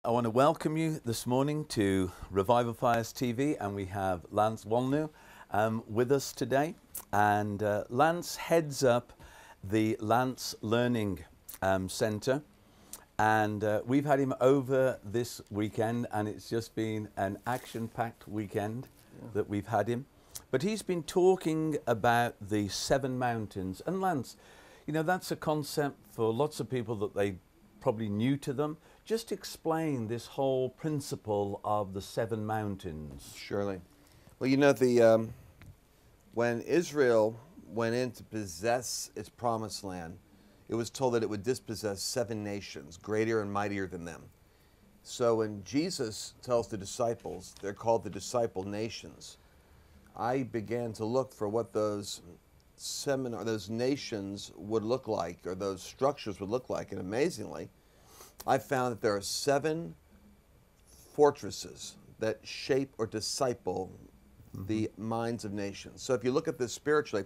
I want to welcome you this morning to Revival Fires TV, and we have Lance Wolnu with us today. And Lance heads up the Lance Learning Center, and we've had him over this weekend, and it's just been an action-packed weekend that we've had him. But he's been talking about the 7 mountains. And Lance, you know, that's a concept for lots of people that they probably new to them. Just explain this whole principle of the 7 mountains. Surely. Well, you know, when Israel went in to possess its promised land, it was told that it would dispossess 7 nations, greater and mightier than them. So when Jesus tells the disciples, they're called the disciple nations, I began to look for what those nations would look like, or those structures would look like, and amazingly, I found that there are 7 fortresses that shape or disciple the minds of nations. So if you look at this spiritually,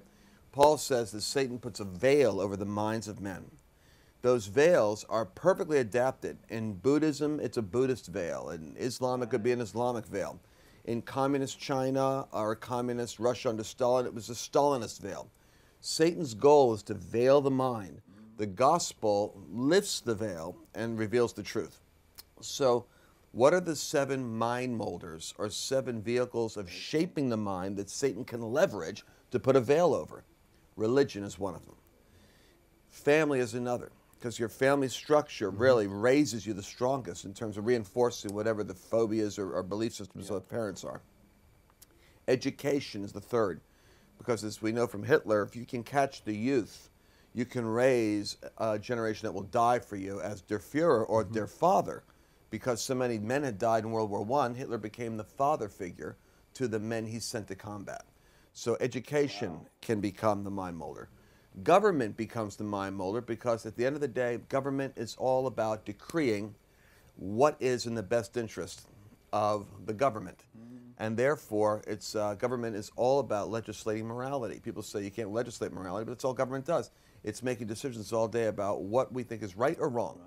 Paul says that Satan puts a veil over the minds of men. Those veils are perfectly adapted. In Buddhism, it's a Buddhist veil. In Islam, it could be an Islamic veil. In communist China or communist Russia under Stalin, it was a Stalinist veil. Satan's goal is to veil the mind. The gospel lifts the veil and reveals the truth. So what are the 7 mind molders, or 7 vehicles of shaping the mind that Satan can leverage to put a veil over? Religion is one of them. Family is another, because your family structure really raises you the strongest in terms of reinforcing whatever the phobias or belief systems of parents are. Education is the third, because as we know from Hitler, if you can catch the youth, you can raise a generation that will die for you as der Führer or der Father. Because so many men had died in World War I, Hitler became the father figure to the men he sent to combat. So education can become the mind molder. Government becomes the mind molder, because at the end of the day, government is all about decreeing what is in the best interest of the government. And therefore, government is all about legislating morality. People say you can't legislate morality, but it's all government does. It's making decisions all day about what we think is right or wrong.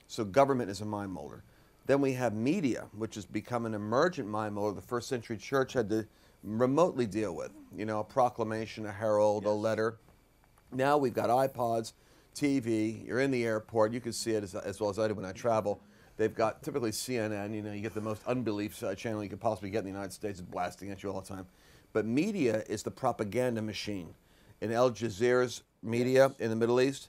So government is a mind molder. Then we have media, which has become an emergent mind molder the first century church had to remotely deal with. You know, a proclamation, a herald, a letter. Now we've got iPods, TV, you're in the airport, you can see it as well as I do when I travel. They've got typically CNN, you know, you get the most unbelief channel you could possibly get in the United States, it's blasting at you all the time. But media is the propaganda machine. In Al Jazeera's media in the Middle East,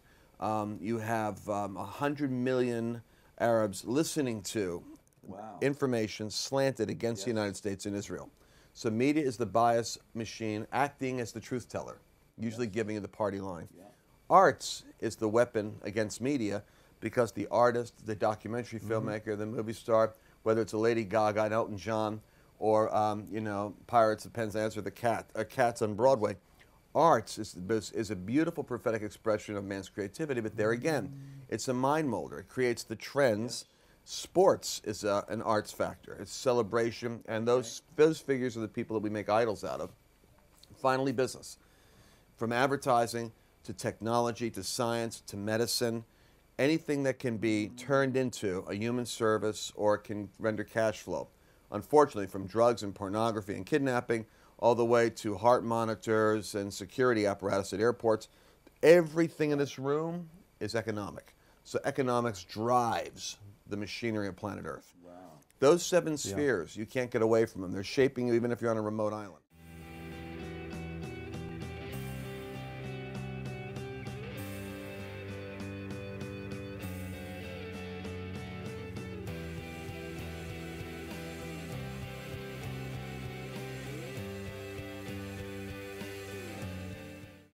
you have 100 million Arabs listening to information slanted against the United States and Israel. So media is the bias machine acting as the truth teller, usually giving you the party line. Arts is the weapon against media, because the artist, the documentary filmmaker, the movie star, whether it's a Lady Gaga and Elton John, or you know, Pirates of Penzance or the Cats on Broadway, arts is a beautiful prophetic expression of man's creativity, but there again, it's a mind molder. It creates the trends. Sports is an arts factor. It's celebration, and those figures are the people that we make idols out of. Finally, business. From advertising to technology to science to medicine, anything that can be turned into a human service or can render cash flow. Unfortunately, from drugs and pornography and kidnapping, all the way to heart monitors and security apparatus at airports, everything in this room is economic. So economics drives the machinery of planet Earth. Those 7 spheres, you can't get away from them. They're shaping you even if you're on a remote island.